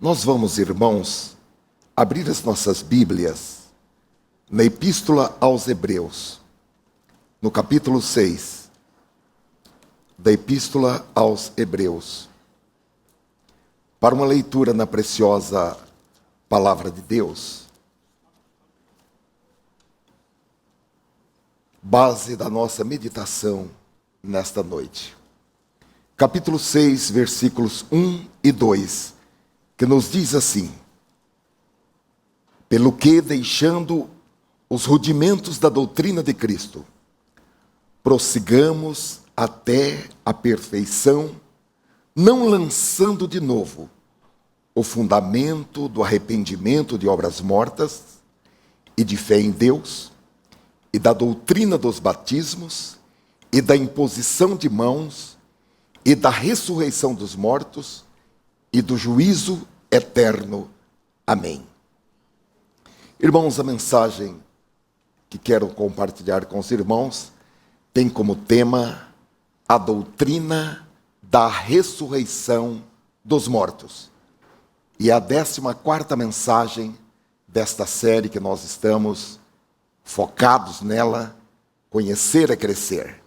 Nós vamos, irmãos, abrir as nossas Bíblias na Epístola aos Hebreus, no capítulo 6 da Epístola aos Hebreus, para uma leitura na preciosa Palavra de Deus, base da nossa meditação nesta noite. Capítulo 6, versículos 1 e 2, que nos diz assim: pelo que, deixando os rudimentos da doutrina de Cristo, prossigamos até a perfeição, não lançando de novo o fundamento do arrependimento de obras mortas e de fé em Deus, e da doutrina dos batismos, e da imposição de mãos, e da ressurreição dos mortos, e do juízo eterno. Amém. Irmãos, a mensagem que quero compartilhar com os irmãos tem como tema a doutrina da ressurreição dos mortos. E a 14ª mensagem desta série que nós estamos focados nela, Conhecer é Crescer.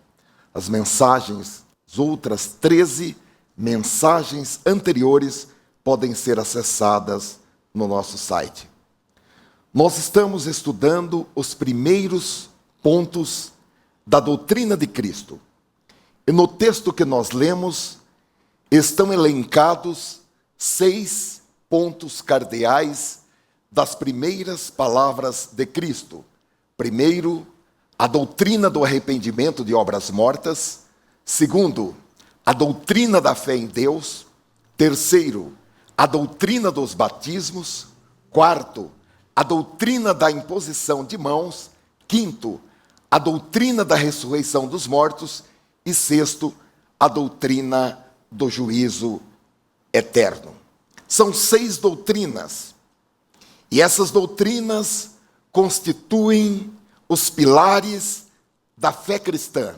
As mensagens, as outras 13 mensagens anteriores podem ser acessadas no nosso site. Nós estamos estudando os primeiros pontos da doutrina de Cristo. E no texto que nós lemos, estão elencados 6 pontos cardeais das primeiras palavras de Cristo. Primeiro, a doutrina do arrependimento de obras mortas. Segundo, a doutrina da fé em Deus. Terceiro, a doutrina dos batismos. Quarto, a doutrina da imposição de mãos. Quinto, a doutrina da ressurreição dos mortos. E sexto, a doutrina do juízo eterno. São 6 doutrinas. E essas doutrinas constituem os pilares da fé cristã.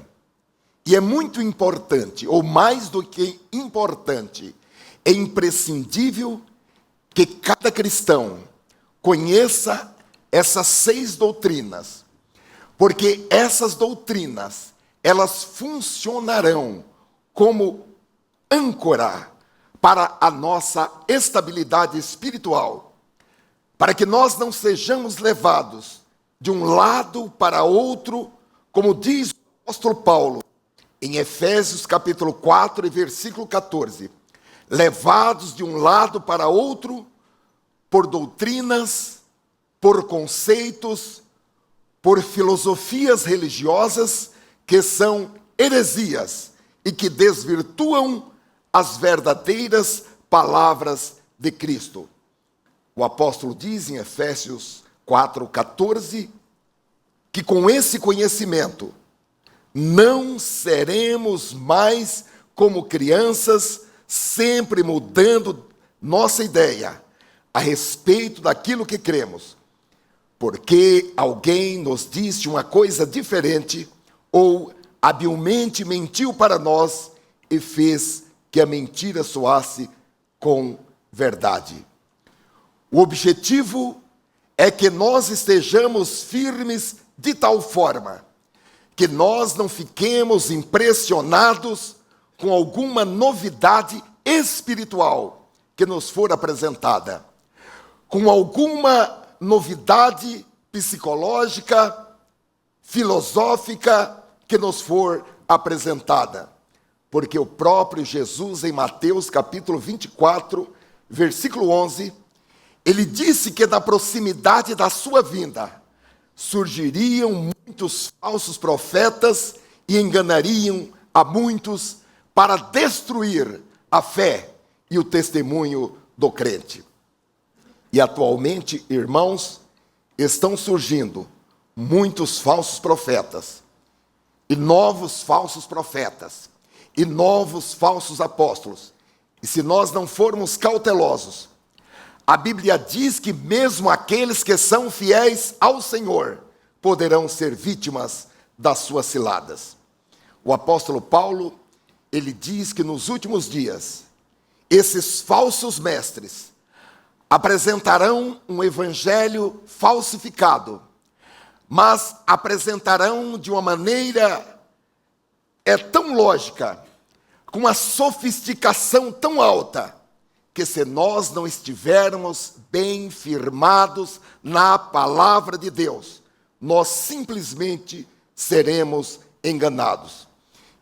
E é muito importante, ou mais do que importante, é imprescindível que cada cristão conheça essas 6 doutrinas, porque essas doutrinas, elas funcionarão como âncora para a nossa estabilidade espiritual, para que nós não sejamos levados de um lado para outro, como diz o apóstolo Paulo, em Efésios capítulo 4 e versículo 14, levados de um lado para outro, por doutrinas, por conceitos, por filosofias religiosas que são heresias e que desvirtuam as verdadeiras palavras de Cristo. O apóstolo diz em Efésios 4:14 que com esse conhecimento não seremos mais como crianças, sempre mudando nossa ideia a respeito daquilo que cremos, porque alguém nos disse uma coisa diferente ou habilmente mentiu para nós e fez que a mentira soasse com verdade. O objetivo é que nós estejamos firmes de tal forma que nós não fiquemos impressionados com alguma novidade espiritual que nos for apresentada, com alguma novidade psicológica, filosófica que nos for apresentada. Porque o próprio Jesus, em Mateus capítulo 24, versículo 11, ele disse que na proximidade da sua vinda surgiriam muitos falsos profetas e enganariam a muitos para destruir a fé e o testemunho do crente. E atualmente, irmãos, estão surgindo muitos falsos profetas e novos falsos profetas e novos falsos apóstolos. E se nós não formos cautelosos, a Bíblia diz que mesmo aqueles que são fiéis ao Senhor poderão ser vítimas das suas ciladas. O apóstolo Paulo, ele diz que nos últimos dias, esses falsos mestres apresentarão um evangelho falsificado, mas apresentarão de uma maneira tão lógica, com uma sofisticação tão alta, que se nós não estivermos bem firmados na palavra de Deus, nós simplesmente seremos enganados.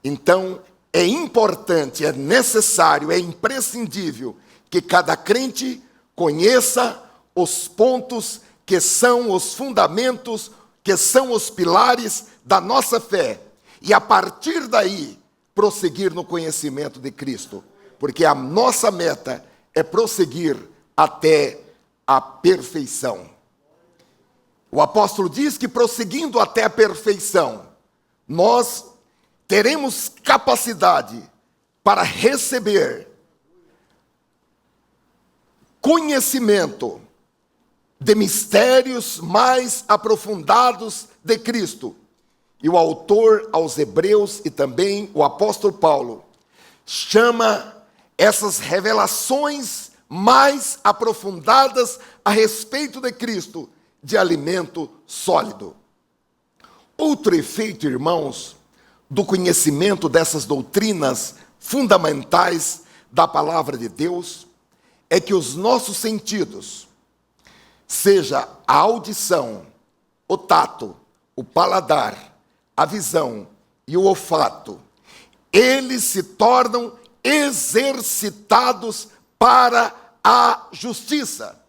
Então, é importante, é necessário, é imprescindível que cada crente conheça os pontos que são os fundamentos, que são os pilares da nossa fé, e a partir daí prosseguir no conhecimento de Cristo, porque a nossa meta é prosseguir até a perfeição. O apóstolo diz que prosseguindo até a perfeição, nós teremos capacidade para receber conhecimento de mistérios mais aprofundados de Cristo. E o autor aos Hebreus e também o apóstolo Paulo chama essas revelações mais aprofundadas a respeito de Cristo de alimento sólido. Outro efeito, irmãos, do conhecimento dessas doutrinas fundamentais da palavra de Deus é que os nossos sentidos, seja a audição, o tato, o paladar, a visão e o olfato, eles se tornam exercitados para a justiça.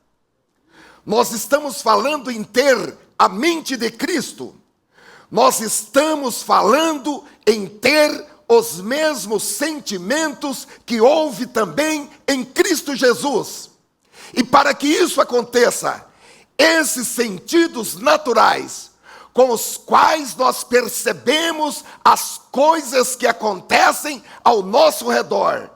Nós estamos falando em ter a mente de Cristo. Nós estamos falando em ter os mesmos sentimentos que houve também em Cristo Jesus. E para que isso aconteça, esses sentidos naturais, com os quais nós percebemos as coisas que acontecem ao nosso redor,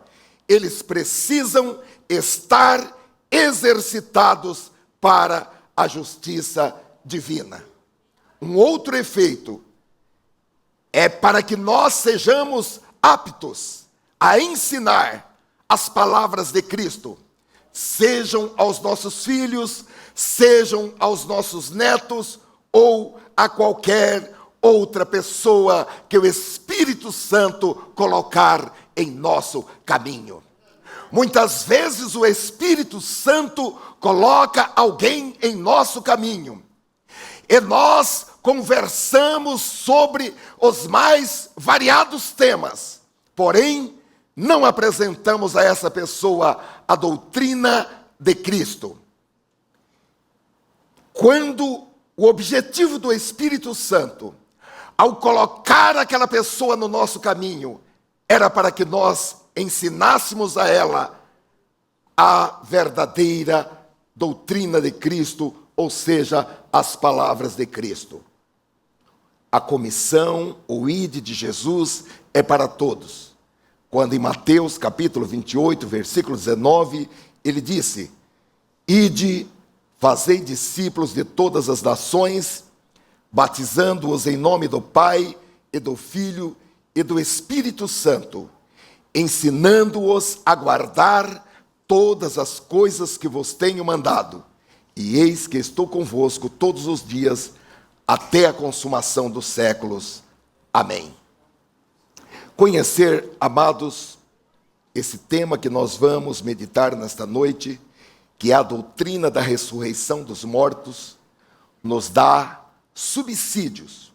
eles precisam estar exercitados para a justiça divina. Um outro efeito é para que nós sejamos aptos a ensinar as palavras de Cristo, sejam aos nossos filhos, sejam aos nossos netos ou a qualquer outra pessoa que o Espírito Santo colocar em nosso caminho. Muitas vezes o Espírito Santo coloca alguém em nosso caminho e nós conversamos sobre os mais variados temas, porém não apresentamos a essa pessoa a doutrina de Cristo. Quando o objetivo do Espírito Santo, ao colocar aquela pessoa no nosso caminho, era para que nós ensinássemos a ela a verdadeira doutrina de Cristo, ou seja, as palavras de Cristo. A comissão, o ide de Jesus, é para todos. Quando em Mateus capítulo 28, versículo 19, ele disse: ide, fazei discípulos de todas as nações, batizando-os em nome do Pai, e do Filho, e do Espírito Santo, ensinando-os a guardar todas as coisas que vos tenho mandado. E eis que estou convosco todos os dias, até a consumação dos séculos. Amém. Conhecer, amados, esse tema que nós vamos meditar nesta noite, que é a doutrina da ressurreição dos mortos, nos dá subsídios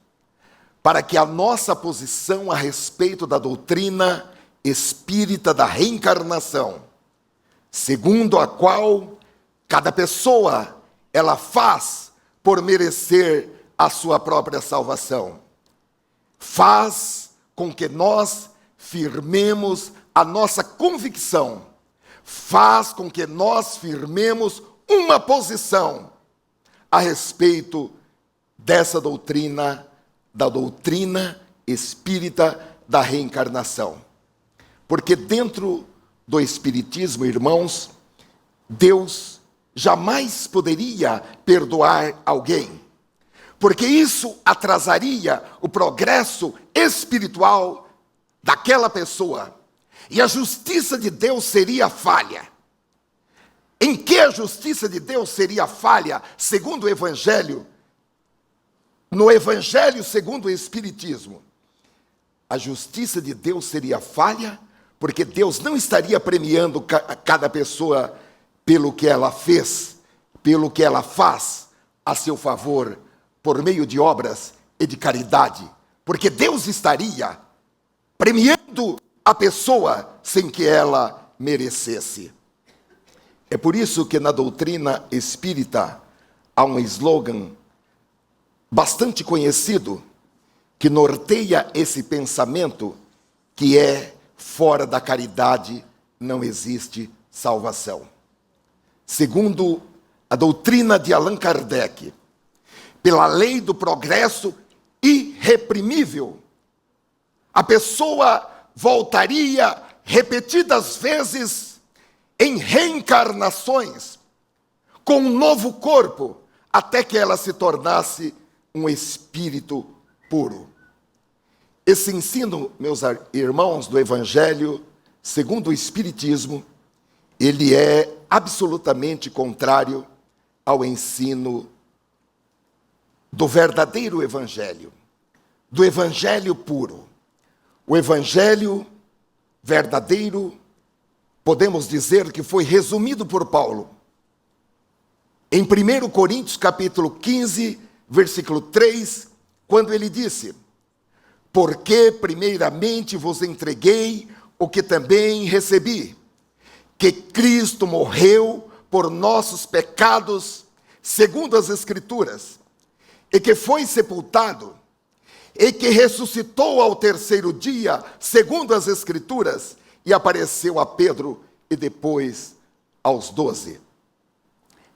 para que a nossa posição a respeito da doutrina espírita da reencarnação, segundo a qual cada pessoa ela faz por merecer a sua própria salvação, faz com que nós firmemos a nossa convicção, faz com que nós firmemos uma posição a respeito dessa doutrina, da doutrina espírita da reencarnação. Porque dentro do espiritismo, irmãos, Deus jamais poderia perdoar alguém, porque isso atrasaria o progresso espiritual daquela pessoa, e a justiça de Deus seria falha. Em que a justiça de Deus seria falha, segundo o Evangelho? No Evangelho segundo o Espiritismo, a justiça de Deus seria falha, porque Deus não estaria premiando cada pessoa pelo que ela fez, pelo que ela faz a seu favor, por meio de obras e de caridade, porque Deus estaria premiando a pessoa sem que ela merecesse. É por isso que na doutrina espírita há um slogan bastante conhecido que norteia esse pensamento, que é: fora da caridade não existe salvação. Segundo a doutrina de Allan Kardec, pela lei do progresso irreprimível, a pessoa voltaria repetidas vezes em reencarnações com um novo corpo, até que ela se tornasse um espírito puro. Esse ensino, meus irmãos, do Evangelho segundo o Espiritismo, ele é absolutamente contrário ao ensino do verdadeiro Evangelho, do Evangelho puro. O Evangelho verdadeiro, podemos dizer que foi resumido por Paulo em 1 Coríntios capítulo 15, versículo 3, quando ele disse: porque primeiramente vos entreguei o que também recebi, que Cristo morreu por nossos pecados, segundo as Escrituras, e que foi sepultado, e que ressuscitou ao terceiro dia, segundo as Escrituras, e apareceu a Pedro e depois aos 12.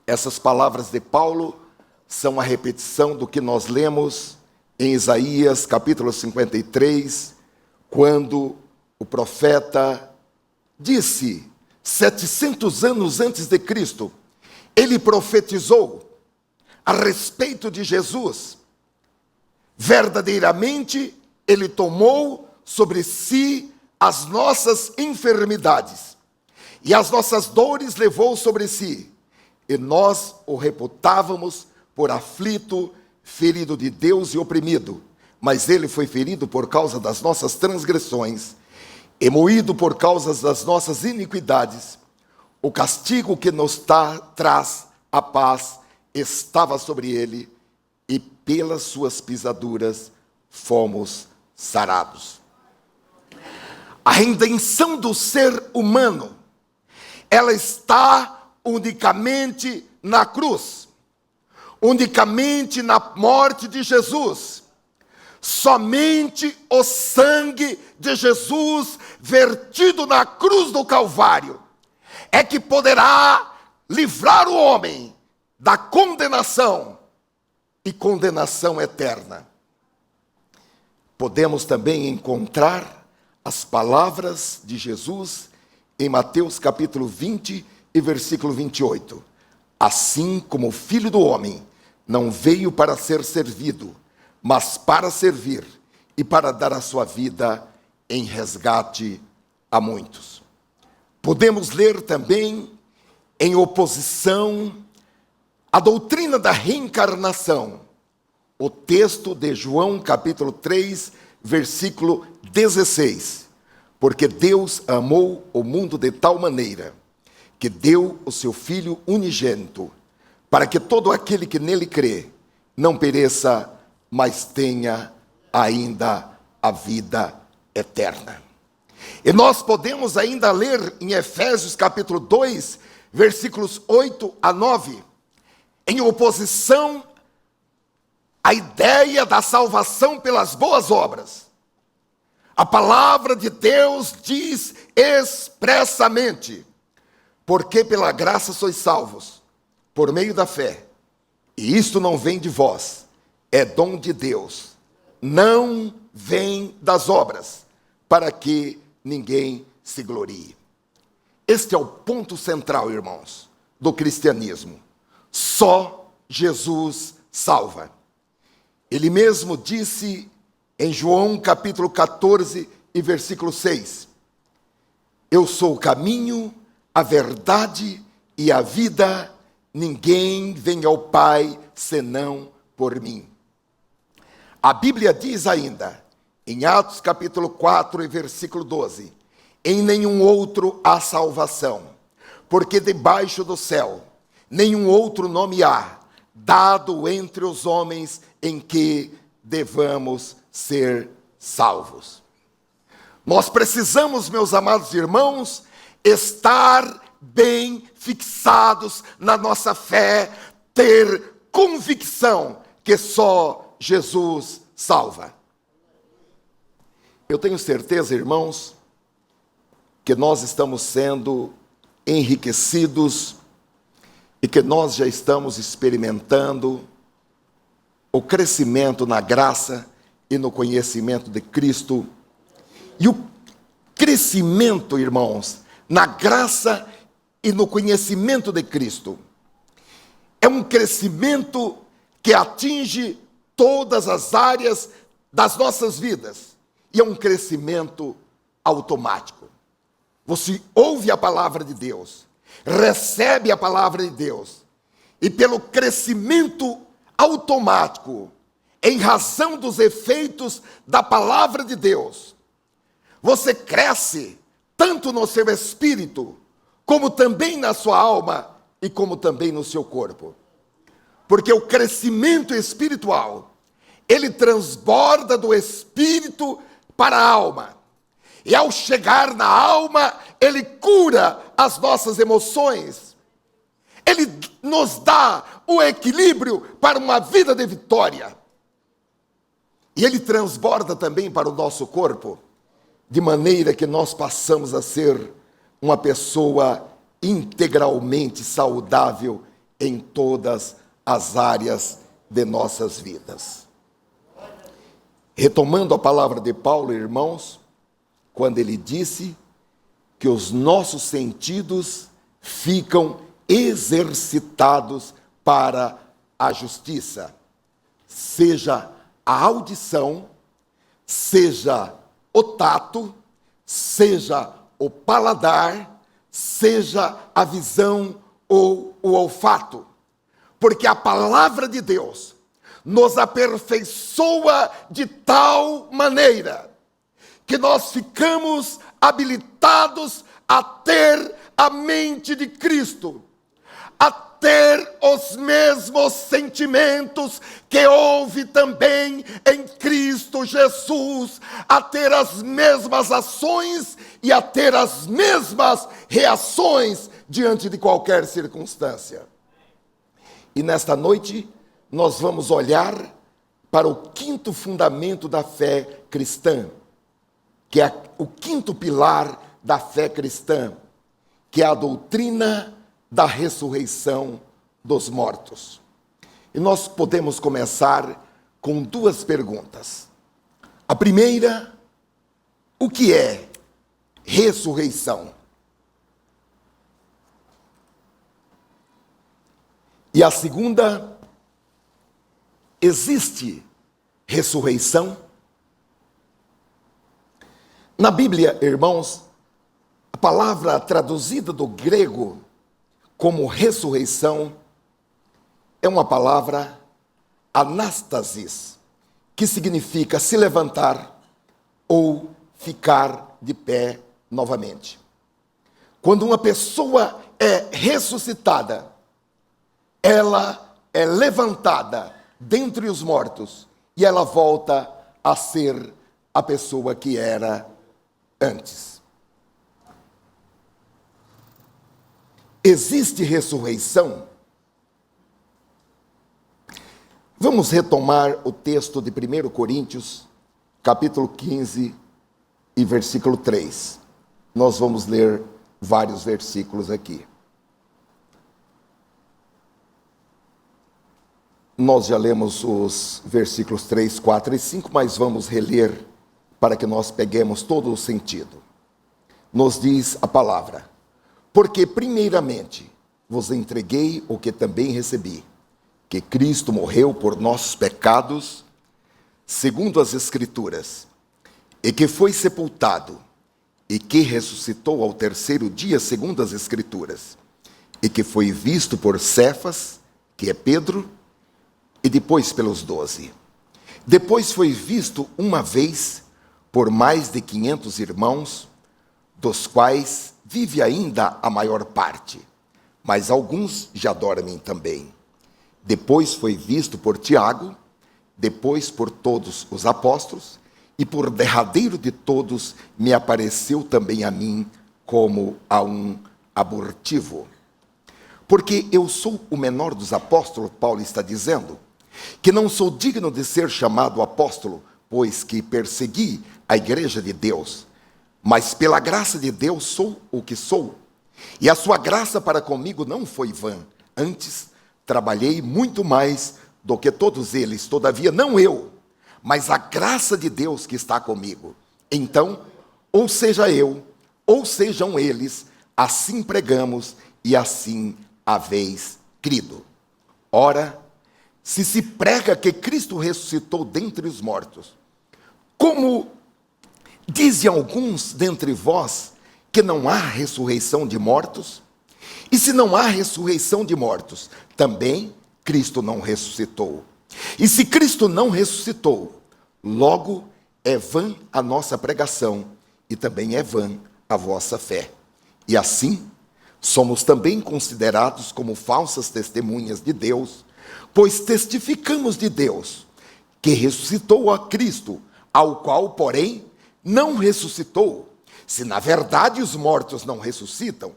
Essas palavras de Paulo são a repetição do que nós lemos em Isaías capítulo 53, quando o profeta disse, 700 anos antes de Cristo, ele profetizou a respeito de Jesus. Verdadeiramente, ele tomou sobre si as nossas enfermidades e as nossas dores levou sobre si, e nós o reputávamos por aflito, ferido de Deus e oprimido, mas ele foi ferido por causa das nossas transgressões e moído por causa das nossas iniquidades. O castigo que nos traz a paz estava sobre ele, e pelas suas pisaduras fomos sarados. A redenção do ser humano, ela está unicamente na cruz, unicamente na morte de Jesus. Somente o sangue de Jesus vertido na cruz do Calvário é que poderá livrar o homem da condenação e condenação eterna. Podemos também encontrar as palavras de Jesus em Mateus capítulo 20 e versículo 28. Assim como o Filho do Homem não veio para ser servido, mas para servir e para dar a sua vida em resgate a muitos. Podemos ler também, em oposição à doutrina da reencarnação, o texto de João capítulo 3, versículo 16. Porque Deus amou o mundo de tal maneira que deu o seu Filho unigênito, para que todo aquele que nele crê não pereça, mas tenha ainda a vida eterna. E nós podemos ainda ler em Efésios capítulo 2, versículos 8 a 9, em oposição à ideia da salvação pelas boas obras. A palavra de Deus diz expressamente: porque pela graça sois salvos, por meio da fé, e isto não vem de vós, é dom de Deus, não vem das obras, para que ninguém se glorie. Este é o ponto central, irmãos, do cristianismo. Só Jesus salva. Ele mesmo disse em João capítulo 14 e versículo 6, eu sou o caminho, a verdade e a vida, ninguém vem ao Pai senão por mim. A Bíblia diz ainda, em Atos capítulo 4 e versículo 12, em nenhum outro há salvação, porque debaixo do céu nenhum outro nome há, dado entre os homens em que devamos ser salvos. Nós precisamos, meus amados irmãos, estar bem fixados na nossa fé, ter convicção que só Jesus salva. Eu tenho certeza, irmãos, que nós estamos sendo enriquecidos e que nós já estamos experimentando o crescimento na graça e no conhecimento de Cristo. E o crescimento, irmãos, na graça e no conhecimento de Cristo é um crescimento que atinge todas as áreas das nossas vidas. E é um crescimento automático. Você ouve a palavra de Deus, recebe a palavra de Deus, e pelo crescimento automático, em razão dos efeitos da palavra de Deus, você cresce tanto no seu espírito, como também na sua alma e como também no seu corpo. Porque o crescimento espiritual, ele transborda do espírito para a alma. E ao chegar na alma, ele cura as nossas emoções. Ele nos dá o equilíbrio para uma vida de vitória. E ele transborda também para o nosso corpo, de maneira que nós passamos a ser uma pessoa integralmente saudável em todas as áreas de nossas vidas. Retomando a palavra de Paulo, irmãos, quando ele disse que os nossos sentidos ficam exercitados para a justiça, seja a audição, seja o tato, seja o paladar, seja a visão ou o olfato. Porque a palavra de Deus nos aperfeiçoa de tal maneira que nós ficamos habilitados a ter a mente de Cristo, a ter os mesmos sentimentos que houve também em Cristo Jesus, a ter as mesmas ações e a ter as mesmas reações diante de qualquer circunstância. E nesta noite nós vamos olhar para o quinto fundamento da fé cristã, que é o quinto pilar da fé cristã, que é a doutrina da ressurreição dos mortos. E nós podemos começar com duas perguntas. A primeira, o que é ressurreição? E a segunda, existe ressurreição? Na Bíblia, irmãos, a palavra traduzida do grego como ressurreição é uma palavra anástasis, que significa se levantar ou ficar de pé novamente. Quando uma pessoa é ressuscitada, ela é levantada dentre os mortos e ela volta a ser a pessoa que era antes. Existe ressurreição? Vamos retomar o texto de 1 Coríntios, capítulo 15 e versículo 3. Nós vamos ler vários versículos aqui. Nós já lemos os versículos 3, 4 e 5, mas vamos reler para que nós peguemos todo o sentido. Nos diz a palavra: porque primeiramente vos entreguei o que também recebi, que Cristo morreu por nossos pecados, segundo as Escrituras, e que foi sepultado, e que ressuscitou ao terceiro dia, segundo as Escrituras, e que foi visto por Cefas, que é Pedro, e depois pelos 12. Depois foi visto uma vez por mais de 500 irmãos, dos quais vive ainda a maior parte, mas alguns já dormem também. Depois foi visto por Tiago, depois por todos os apóstolos, e por derradeiro de todos me apareceu também a mim como a um abortivo. Porque eu sou o menor dos apóstolos, Paulo está dizendo, que não sou digno de ser chamado apóstolo, pois que persegui a igreja de Deus, mas pela graça de Deus sou o que sou. E a sua graça para comigo não foi vã, antes trabalhei muito mais do que todos eles, todavia não eu, mas a graça de Deus que está comigo. Então, ou seja eu, ou sejam eles, assim pregamos e assim haveis crido. Ora, se prega que Cristo ressuscitou dentre os mortos, como dizem alguns dentre vós que não há ressurreição de mortos? E se não há ressurreição de mortos, também Cristo não ressuscitou. E se Cristo não ressuscitou, logo é vã a nossa pregação e também é vã a vossa fé. E assim, somos também considerados como falsas testemunhas de Deus, pois testificamos de Deus que ressuscitou a Cristo, ao qual, porém, não ressuscitou, se na verdade os mortos não ressuscitam.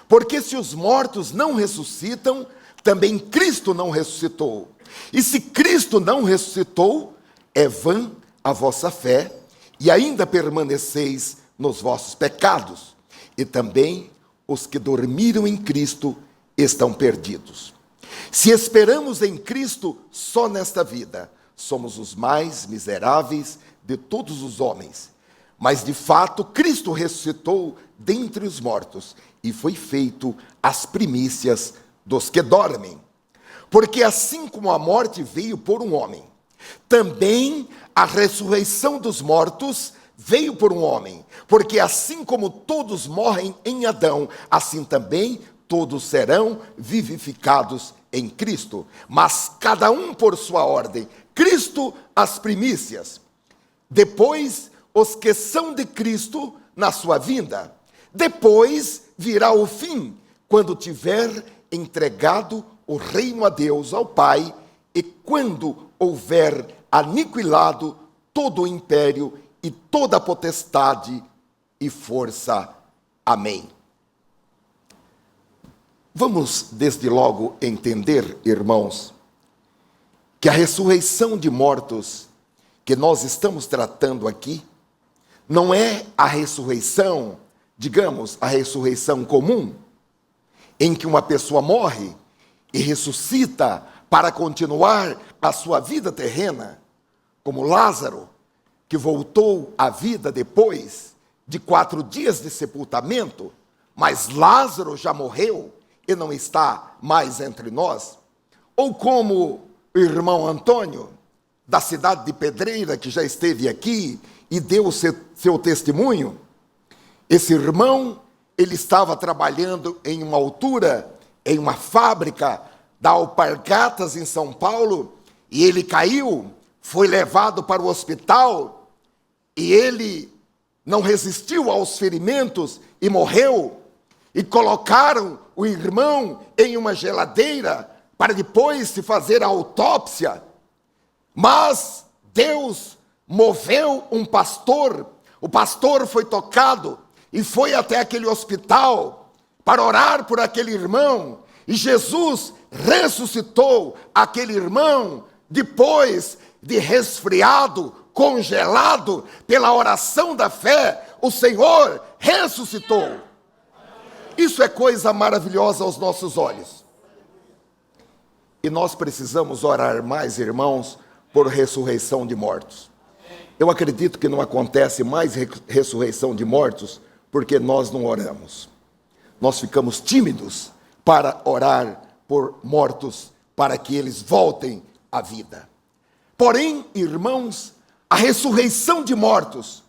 Porque se os mortos não ressuscitam, também Cristo não ressuscitou. E se Cristo não ressuscitou, é vã a vossa fé, e ainda permaneceis nos vossos pecados. E também os que dormiram em Cristo estão perdidos. Se esperamos em Cristo só nesta vida, somos os mais miseráveis de todos os homens. Mas, de fato, Cristo ressuscitou dentre os mortos e foi feito as primícias dos que dormem. Porque assim como a morte veio por um homem, também a ressurreição dos mortos veio por um homem. Porque assim como todos morrem em Adão, assim também todos serão vivificados em Cristo. Mas cada um por sua ordem. Cristo as primícias. Depois os que são de Cristo na sua vinda. Depois virá o fim, quando tiver entregado o reino a Deus, ao Pai, e quando houver aniquilado todo o império e toda a potestade e força. Amém. Vamos desde logo entender, irmãos, que a ressurreição de mortos que nós estamos tratando aqui não é a ressurreição, digamos, a ressurreição comum, em que uma pessoa morre e ressuscita para continuar a sua vida terrena, como Lázaro, que voltou à vida depois de 4 dias de sepultamento, mas Lázaro já morreu e não está mais entre nós. Ou como o irmão Antônio, da cidade de Pedreira, que já esteve aqui e deu o seu testemunho. Esse irmão, ele estava trabalhando em uma altura, em uma fábrica da Alpargatas, em São Paulo, e ele caiu, foi levado para o hospital, e ele não resistiu aos ferimentos e morreu, e colocaram o irmão em uma geladeira para depois se fazer a autópsia. Mas Deus moveu um pastor, o pastor foi tocado e foi até aquele hospital para orar por aquele irmão, e Jesus ressuscitou aquele irmão depois de resfriado, congelado, pela oração da fé, o Senhor ressuscitou. Isso é coisa maravilhosa aos nossos olhos. E nós precisamos orar mais, irmãos, por ressurreição de mortos. Eu acredito que não acontece mais ressurreição de mortos porque nós não oramos. Nós ficamos tímidos para orar por mortos, para que eles voltem à vida. Porém, irmãos, a ressurreição de mortos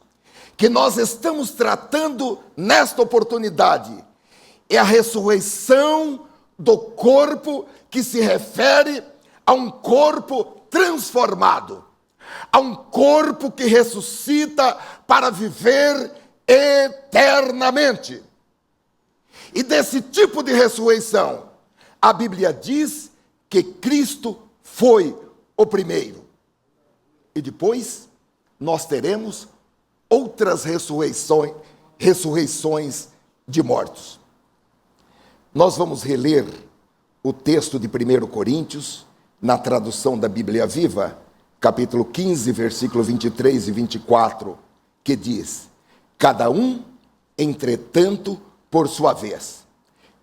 que nós estamos tratando nesta oportunidade é a ressurreição do corpo, que se refere a um corpo transformado, a um corpo que ressuscita para viver eternamente. E desse tipo de ressurreição, a Bíblia diz que Cristo foi o primeiro. E depois nós teremos outras ressurreições de mortos. Nós vamos reler o texto de 1 Coríntios, na tradução da Bíblia Viva, capítulo 15, versículo 23 e 24, que diz: cada um, entretanto, por sua vez.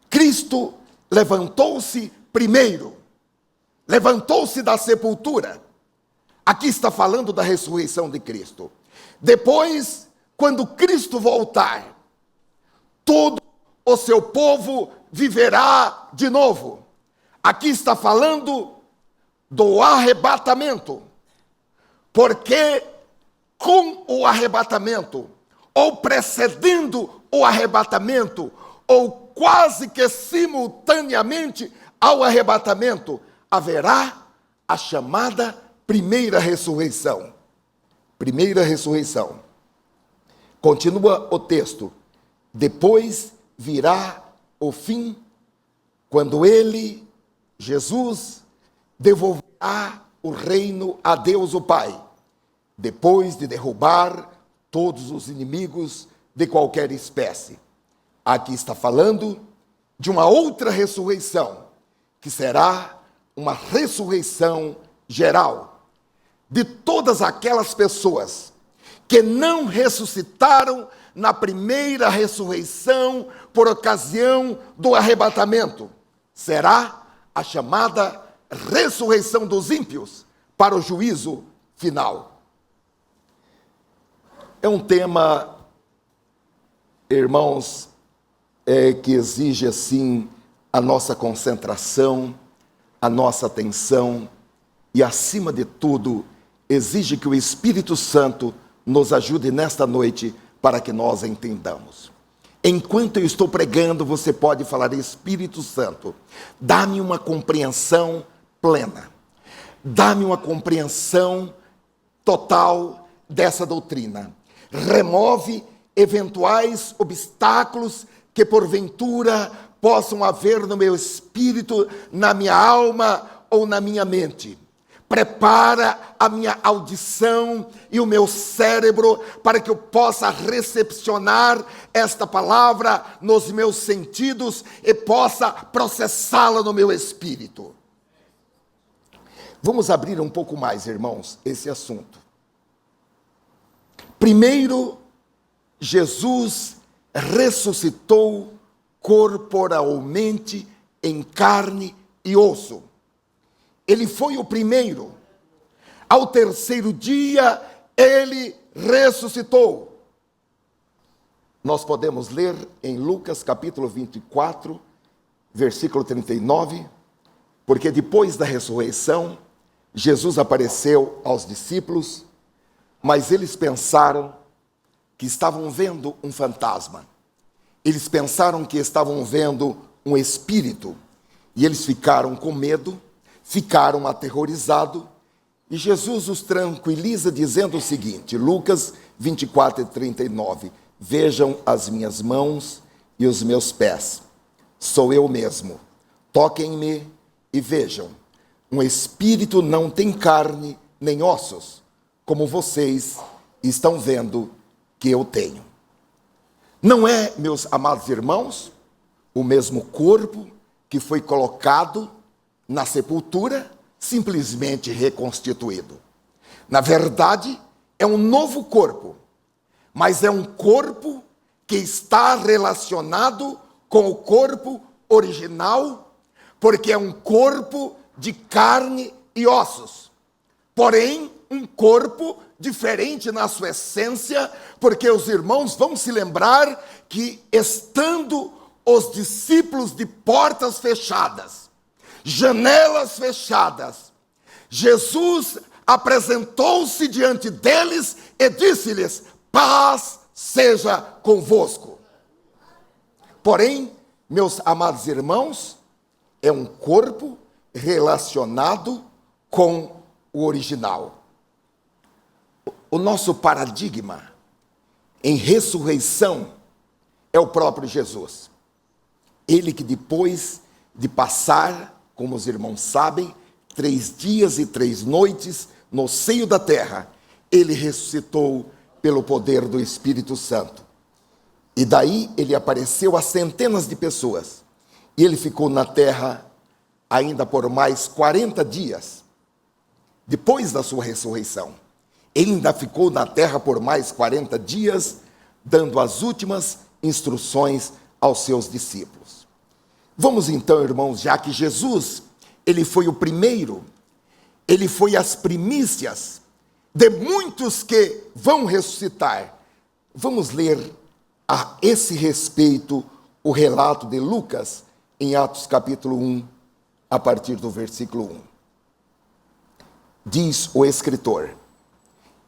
Cristo levantou-se primeiro, levantou-se da sepultura. Aqui está falando da ressurreição de Cristo. Depois, quando Cristo voltar, todo o seu povo viverá de novo. Aqui está falando do arrebatamento, porque com o arrebatamento, ou precedendo o arrebatamento, ou quase que simultaneamente ao arrebatamento, haverá a chamada primeira ressurreição. Primeira ressurreição. Continua o texto. Depois virá o fim, quando ele, Jesus, devolverá o reino a Deus o Pai, depois de derrubar todos os inimigos de qualquer espécie. Aqui está falando de uma outra ressurreição, que será uma ressurreição geral, de todas aquelas pessoas que não ressuscitaram na primeira ressurreição por ocasião do arrebatamento. Será a chamada ressurreição dos ímpios para o juízo final. É um tema, irmãos, que exige assim a nossa concentração, a nossa atenção e, acima de tudo, exige que o Espírito Santo nos ajude nesta noite para que nós entendamos. Enquanto eu estou pregando, você pode falar: Espírito Santo, dá-me uma compreensão plena, dá-me uma compreensão total dessa doutrina, remove eventuais obstáculos que porventura possam haver no meu espírito, na minha alma ou na minha mente. Prepara a minha audição e o meu cérebro para que eu possa recepcionar esta palavra nos meus sentidos e possa processá-la no meu espírito. Vamos abrir um pouco mais, irmãos, esse assunto. Primeiro, Jesus ressuscitou corporalmente em carne e osso. Ele foi o primeiro. Ao terceiro dia, ele ressuscitou. Nós podemos ler em Lucas capítulo 24, versículo 39, porque depois da ressurreição, Jesus apareceu aos discípulos, mas eles pensaram que estavam vendo um fantasma. Eles pensaram que estavam vendo um espírito. E eles ficaram com medo, ficaram aterrorizados, e Jesus os tranquiliza dizendo o seguinte, Lucas 24 e 39, vejam as minhas mãos e os meus pés, sou eu mesmo, toquem-me e vejam, um espírito não tem carne nem ossos, como vocês estão vendo que eu tenho. Não é, meus amados irmãos, o mesmo corpo que foi colocado na sepultura, simplesmente reconstituído. Na verdade, é um novo corpo, mas é um corpo que está relacionado com o corpo original, porque é um corpo de carne e ossos. Porém, um corpo diferente na sua essência, porque os irmãos vão se lembrar que, estando os discípulos de portas fechadas, janelas fechadas, Jesus apresentou-se diante deles e disse-lhes: paz seja convosco. Porém, meus amados irmãos, é um corpo relacionado com o original. O nosso paradigma em ressurreição é o próprio Jesus. Ele que depois de passar, como os irmãos sabem, 3 dias e 3 noites no seio da terra, ele ressuscitou pelo poder do Espírito Santo. E daí ele apareceu a centenas de pessoas. E ele ficou na terra ainda por mais 40 dias, depois da sua ressurreição. Ele ainda ficou na terra por mais 40 dias, dando as últimas instruções aos seus discípulos. Vamos então, irmãos, já que Jesus, ele foi o primeiro, ele foi as primícias de muitos que vão ressuscitar. Vamos ler a esse respeito o relato de Lucas em Atos capítulo 1, a partir do versículo 1. Diz o escritor: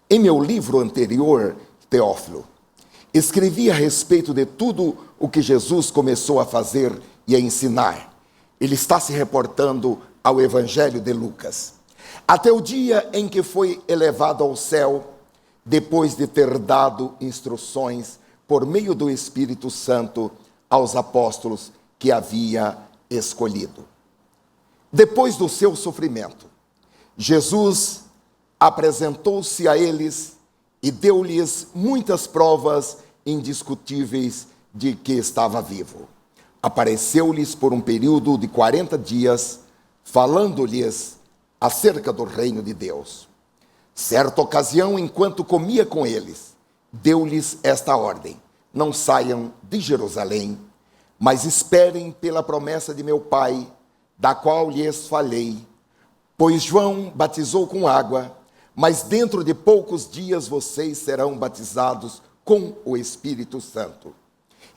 em meu livro anterior, Teófilo, escrevi a respeito de tudo o que Jesus começou a fazer e a ensinar. Ele está se reportando ao Evangelho de Lucas. Até o dia em que foi elevado ao céu, depois de ter dado instruções por meio do Espírito Santo aos apóstolos que havia escolhido. Depois do seu sofrimento, Jesus apresentou-se a eles e deu-lhes muitas provas indiscutíveis de que estava vivo. Apareceu-lhes por um período de 40 dias, falando-lhes acerca do reino de Deus. Certa ocasião, enquanto comia com eles, deu-lhes esta ordem: não saiam de Jerusalém, mas esperem pela promessa de meu Pai, da qual lhes falei. Pois João batizou com água, mas dentro de poucos dias vocês serão batizados com o Espírito Santo.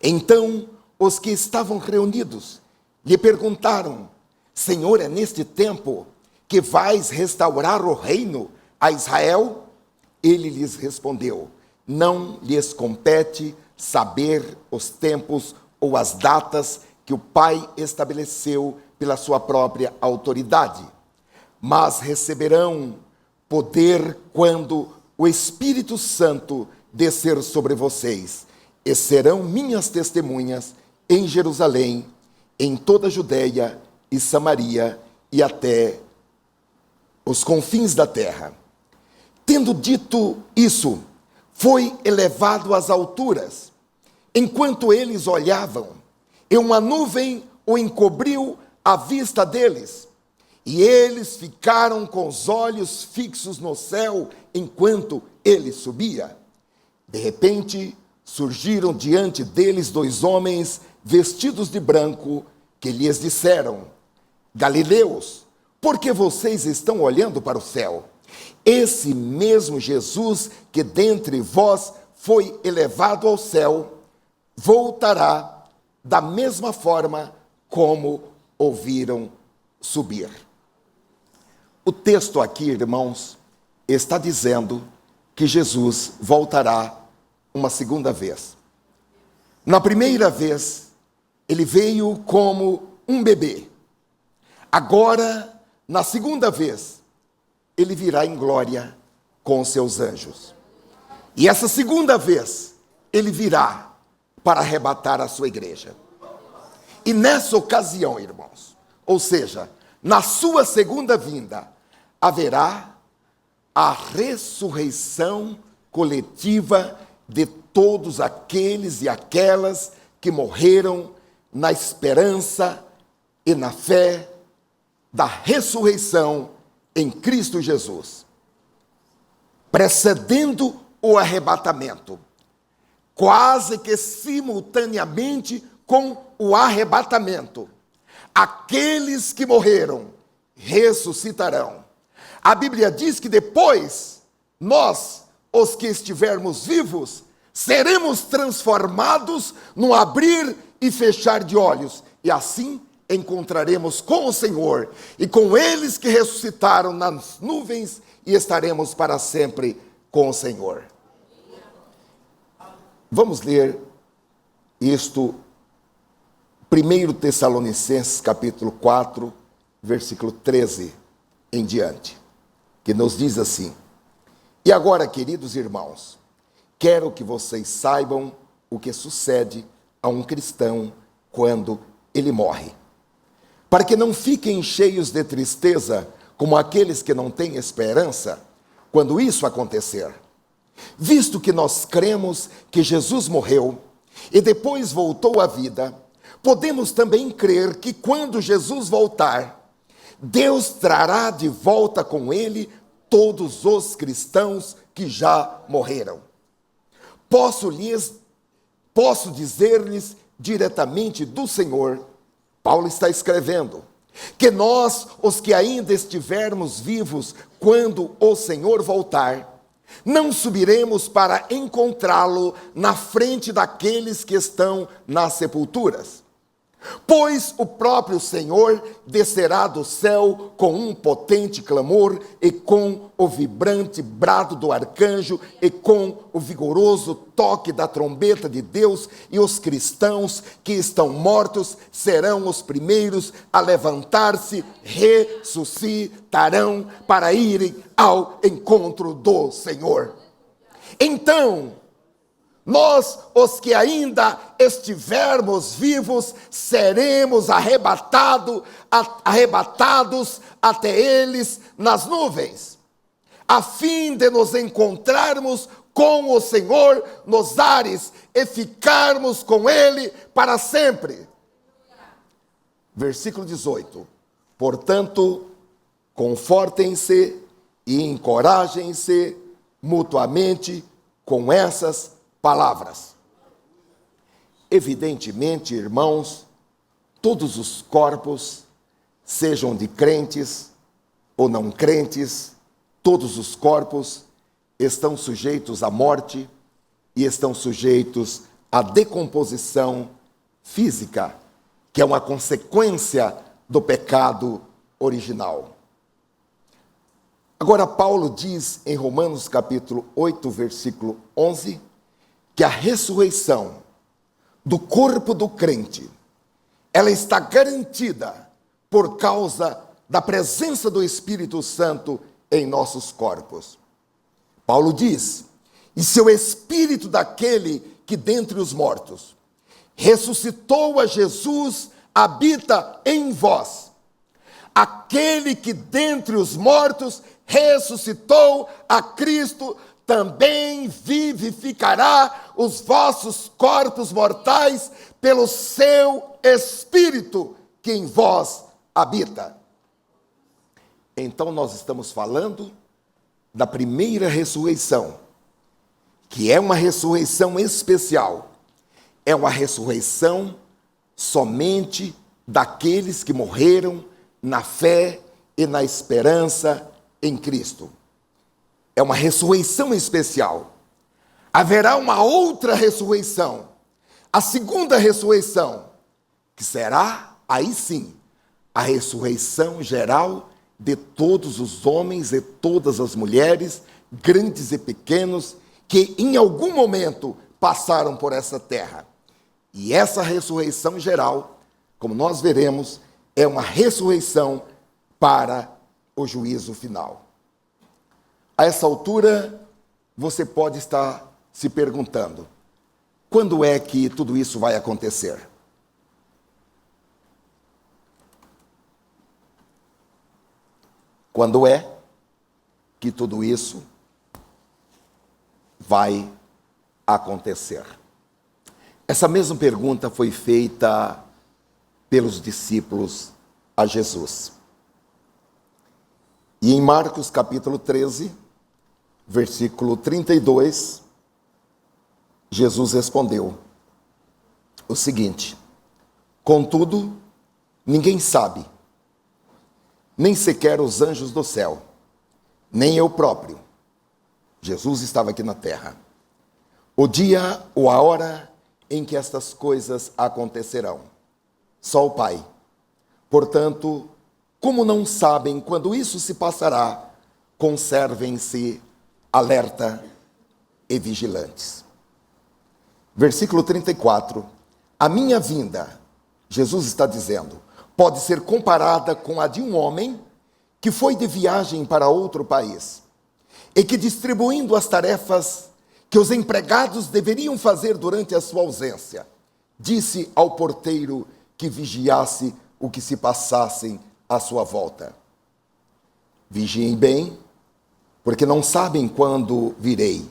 Então, os que estavam reunidos lhe perguntaram: Senhor, é neste tempo que vais restaurar o reino a Israel? Ele lhes respondeu: não lhes compete saber os tempos ou as datas que o Pai estabeleceu pela sua própria autoridade, mas receberão poder quando o Espírito Santo descer sobre vocês, e serão minhas testemunhas em Jerusalém, em toda a Judeia e Samaria e até os confins da terra. Tendo dito isso, foi elevado às alturas. Enquanto eles olhavam, e uma nuvem o encobriu à vista deles, e eles ficaram com os olhos fixos no céu enquanto ele subia. De repente, surgiram diante deles 2 homens vestidos de branco, que lhes disseram: Galileus, por que vocês estão olhando para o céu? Esse mesmo Jesus que dentre vós foi elevado ao céu, voltará da mesma forma como o viram subir. O texto aqui, irmãos, está dizendo que Jesus voltará uma segunda vez. Na primeira vez, ele veio como um bebê. Agora, na segunda vez, ele virá em glória com os seus anjos. E essa segunda vez, ele virá para arrebatar a sua igreja. E nessa ocasião, irmãos, ou seja, na sua segunda vinda, haverá a ressurreição coletiva de todos aqueles e aquelas que morreram na esperança e na fé da ressurreição em Cristo Jesus, precedendo o arrebatamento, quase que simultaneamente com o arrebatamento. Aqueles que morreram ressuscitarão. A Bíblia diz que depois, nós, os que estivermos vivos, seremos transformados no abrir e fechar de olhos, e assim encontraremos com o Senhor e com eles que ressuscitaram nas nuvens, e estaremos para sempre com o Senhor. Vamos ler isto 1 Tessalonicenses capítulo 4, versículo 13 em diante, que nos diz assim: E agora, queridos irmãos, quero que vocês saibam o que sucede a um cristão quando ele morre, para que não fiquem cheios de tristeza como aqueles que não têm esperança quando isso acontecer. Visto que nós cremos que Jesus morreu e depois voltou à vida, podemos também crer que quando Jesus voltar, Deus trará de volta com ele todos os cristãos que já morreram. Posso dizer-lhes diretamente do Senhor, Paulo está escrevendo, que nós, os que ainda estivermos vivos quando o Senhor voltar, não subiremos para encontrá-lo na frente daqueles que estão nas sepulturas. Pois o próprio Senhor descerá do céu com um potente clamor e com o vibrante brado do arcanjo e com o vigoroso toque da trombeta de Deus, e os cristãos que estão mortos serão os primeiros a levantar-se, ressuscitarão para irem ao encontro do Senhor. Então, nós, os que ainda estivermos vivos, seremos arrebatados até eles nas nuvens, a fim de nos encontrarmos com o Senhor nos ares e ficarmos com Ele para sempre. Versículo 18. Portanto, confortem-se e encorajem-se mutuamente com essas palavras. Evidentemente, irmãos, todos os corpos, sejam de crentes ou não crentes, todos os corpos estão sujeitos à morte e estão sujeitos à decomposição física, que é uma consequência do pecado original. Agora, Paulo diz em Romanos capítulo 8, versículo 11, que a ressurreição do corpo do crente, ela está garantida por causa da presença do Espírito Santo em nossos corpos. Paulo diz: e se o Espírito daquele que dentre os mortos ressuscitou a Jesus habita em vós, aquele que dentre os mortos ressuscitou a Cristo também vivificará os vossos corpos mortais pelo seu Espírito que em vós habita. Então nós estamos falando da primeira ressurreição, que é uma ressurreição especial. É uma ressurreição somente daqueles que morreram na fé e na esperança em Cristo. É uma ressurreição especial. Haverá uma outra ressurreição, a segunda ressurreição, que será, aí sim, a ressurreição geral de todos os homens e todas as mulheres, grandes e pequenos, que em algum momento passaram por essa terra. E essa ressurreição geral, como nós veremos, é uma ressurreição para o juízo final. A essa altura, você pode estar se perguntando: quando é que tudo isso vai acontecer? Quando é que tudo isso vai acontecer? Essa mesma pergunta foi feita pelos discípulos a Jesus. E em Marcos capítulo 13, versículo 32, Jesus respondeu o seguinte: contudo, ninguém sabe, nem sequer os anjos do céu, nem eu próprio. Jesus estava aqui na terra. O dia ou a hora em que estas coisas acontecerão, só o Pai. Portanto, como não sabem quando isso se passará, conservem-se alerta e vigilantes. Versículo 34. A minha vinda Jesus está dizendo, pode ser comparada com a de um homem que foi de viagem para outro país e que, distribuindo as tarefas que os empregados deveriam fazer durante a sua ausência, disse ao porteiro que vigiasse o que se passasse à sua volta. Vigiem bem, porque não sabem quando virei,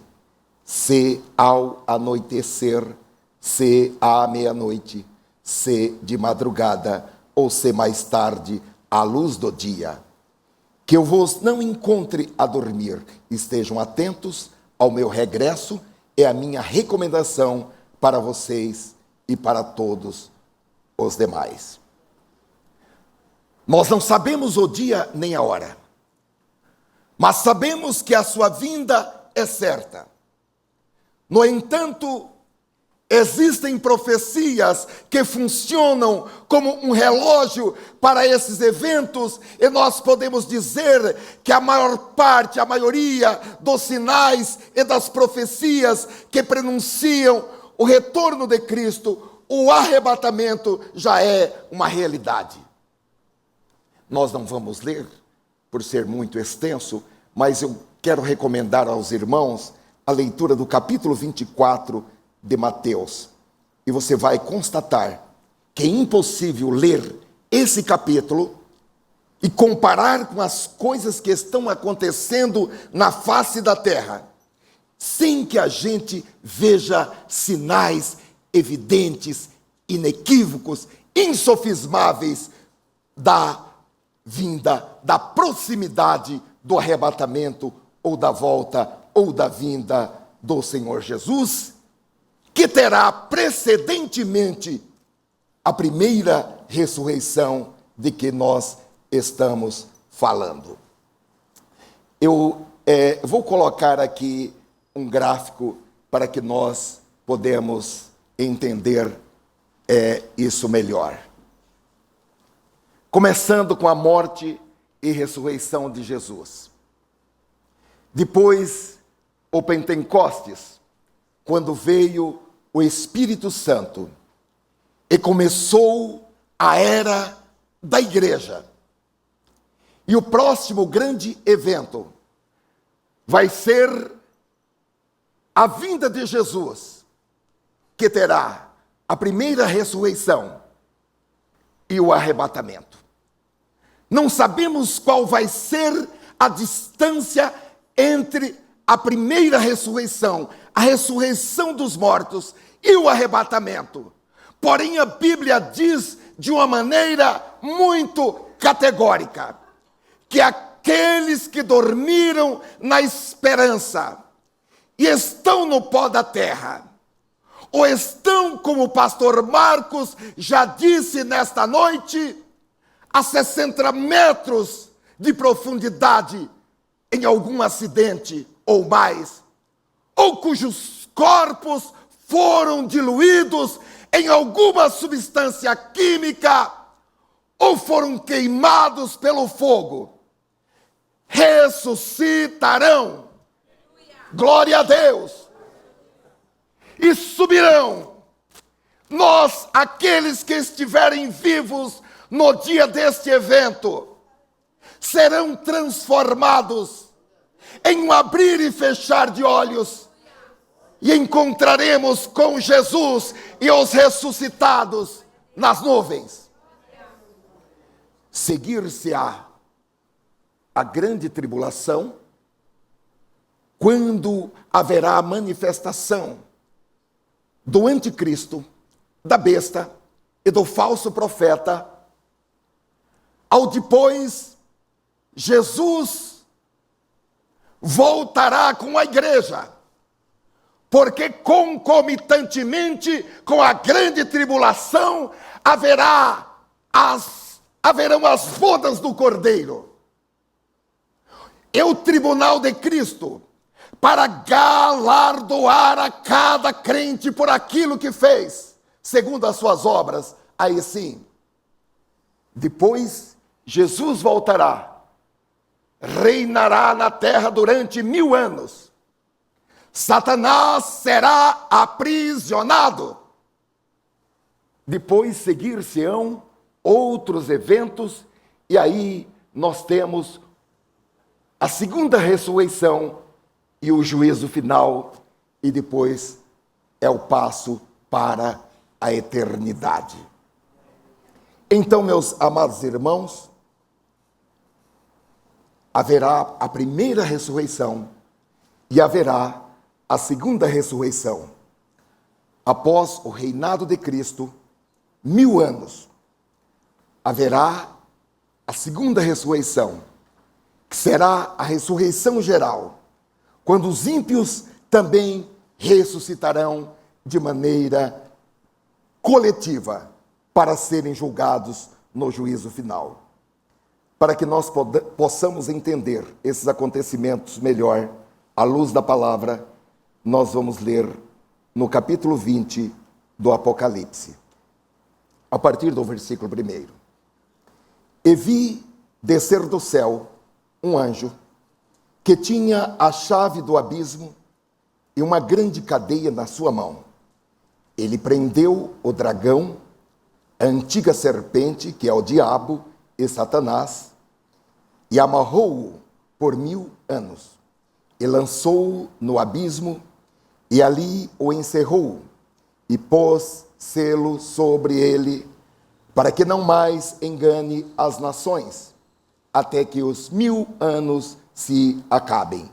se ao anoitecer, se à meia-noite, se de madrugada ou se mais tarde à luz do dia. Que eu vos não encontre a dormir. Estejam atentos ao meu regresso, é a minha recomendação para vocês e para todos os demais. Nós não sabemos o dia nem a hora, mas sabemos que a sua vinda é certa. No entanto, existem profecias que funcionam como um relógio para esses eventos, e nós podemos dizer que a maior parte, a maioria dos sinais e das profecias que prenunciam o retorno de Cristo, o arrebatamento, já é uma realidade. Nós não vamos ler, por ser muito extenso, mas eu quero recomendar aos irmãos a leitura do capítulo 24 de Mateus. E você vai constatar que é impossível ler esse capítulo e comparar com as coisas que estão acontecendo na face da terra, sem que a gente veja sinais evidentes, inequívocos, insofismáveis da vinda, da proximidade do arrebatamento, ou da volta, ou da vinda do Senhor Jesus, que terá precedentemente a primeira ressurreição de que nós estamos falando. Eu vou colocar aqui um gráfico para que nós podemos entender isso melhor. Começando com a morte e ressurreição de Jesus. Depois, o Pentecostes, quando veio o Espírito Santo e começou a era da igreja. E o próximo grande evento vai ser a vinda de Jesus, que terá a primeira ressurreição e o arrebatamento. Não sabemos qual vai ser a distância entre a primeira ressurreição, a ressurreição dos mortos e o arrebatamento. Porém, a Bíblia diz de uma maneira muito categórica que aqueles que dormiram na esperança e estão no pó da terra, ou estão, como o pastor Marcos já disse nesta noite, a 60 metros de profundidade em algum acidente ou mais, ou cujos corpos foram diluídos em alguma substância química, ou foram queimados pelo fogo, ressuscitarão, glória a Deus, e subirão. Nós, aqueles que estiverem vivos no dia deste evento, serão transformados em um abrir e fechar de olhos, e encontraremos com Jesus e os ressuscitados nas nuvens. Seguir-se-á a grande tribulação, quando haverá a manifestação do anticristo, da besta e do falso profeta, ao depois Jesus voltará com a igreja, porque concomitantemente com a grande tribulação haverão as bodas do Cordeiro. É o tribunal de Cristo para galardoar a cada crente por aquilo que fez, segundo as suas obras. Aí sim, depois Jesus voltará, reinará na terra durante 1000 anos. Satanás será aprisionado. depois seguir-se-ão outros eventos, e aí nós temos a segunda ressurreição e o juízo final, e depois é o passo para a eternidade. Então, meus amados irmãos, haverá a primeira ressurreição e haverá a segunda ressurreição. Após o reinado de Cristo, 1000 anos, haverá a segunda ressurreição, que será a ressurreição geral, quando os ímpios também ressuscitarão de maneira coletiva para serem julgados no juízo final. Para que nós possamos entender esses acontecimentos melhor, à luz da palavra, nós vamos ler no capítulo 20 do Apocalipse, a partir do versículo 1. E vi descer do céu um anjo que tinha a chave do abismo e uma grande cadeia na sua mão. Ele prendeu o dragão, a antiga serpente, que é o diabo e Satanás, e amarrou-o por 1000 anos, e lançou-o no abismo, e ali o encerrou, e pôs selo sobre ele, para que não mais engane as nações, até que os 1000 anos se acabem.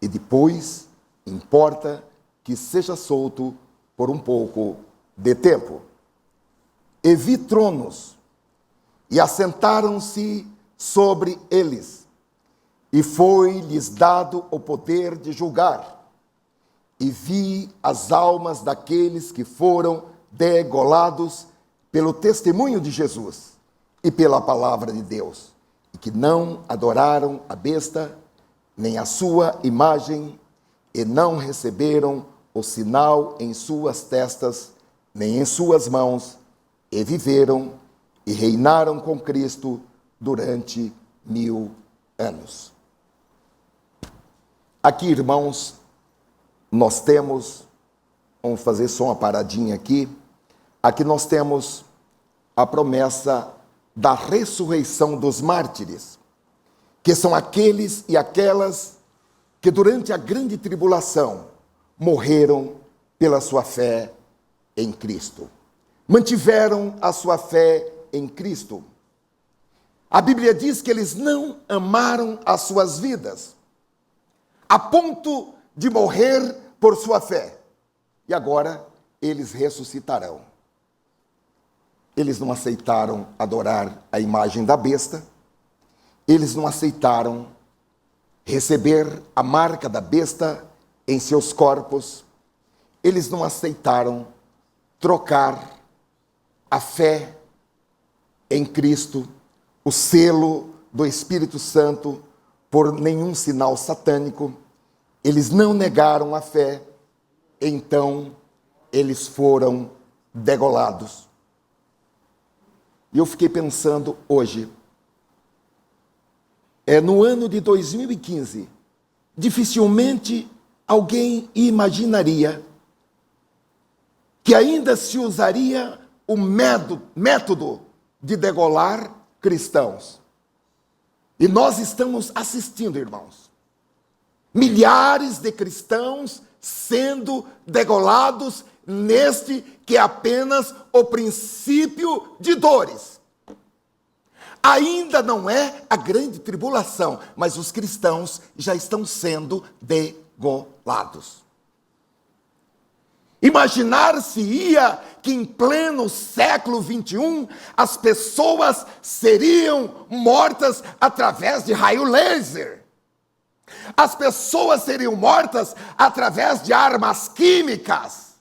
E depois importa que seja solto por um pouco de tempo. E vi tronos, e assentaram-se sobre eles, e foi-lhes dado o poder de julgar. E vi as almas daqueles que foram degolados pelo testemunho de Jesus e pela palavra de Deus, e que não adoraram a besta, nem a sua imagem, e não receberam o sinal em suas testas, nem em suas mãos, e viveram e reinaram com Cristo durante 1000 anos. Aqui, irmãos, nós temos, vamos fazer só uma paradinha aqui, aqui nós temos a promessa da ressurreição dos mártires, que são aqueles e aquelas que durante a grande tribulação morreram pela sua fé em Cristo. Mantiveram a sua fé em Cristo. A Bíblia diz que eles não amaram as suas vidas, a ponto de morrer por sua fé. E agora eles ressuscitarão. Eles não aceitaram adorar a imagem da besta, eles não aceitaram receber a marca da besta em seus corpos, eles não aceitaram trocar a fé em Cristo, o selo do Espírito Santo, por nenhum sinal satânico. Eles não negaram a fé, então eles foram degolados. E eu fiquei pensando hoje, no ano de 2015, dificilmente alguém imaginaria que ainda se usaria o método de degolar cristãos. E nós estamos assistindo, irmãos, milhares de cristãos sendo degolados neste que é apenas o princípio de dores. Ainda não é a grande tribulação, mas os cristãos já estão sendo degolados. Imaginar-se-ia que em pleno século 21 as pessoas seriam mortas através de raio laser. As pessoas seriam mortas através de armas químicas.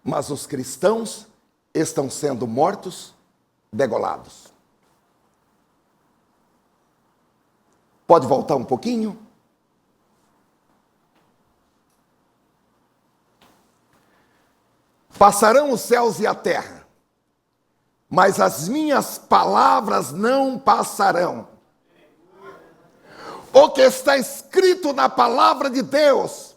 Mas os cristãos estão sendo mortos, degolados. Pode voltar um pouquinho? Passarão os céus e a terra, mas as minhas palavras não passarão. O que está escrito na palavra de Deus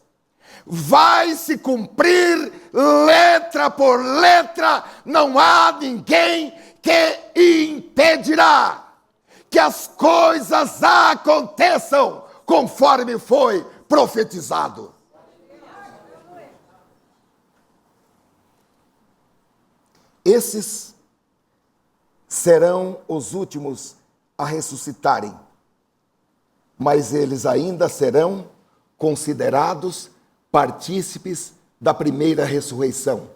vai se cumprir letra por letra, não há ninguém que impedirá que as coisas aconteçam conforme foi profetizado. Esses serão os últimos a ressuscitarem, mas eles ainda serão considerados partícipes da primeira ressurreição,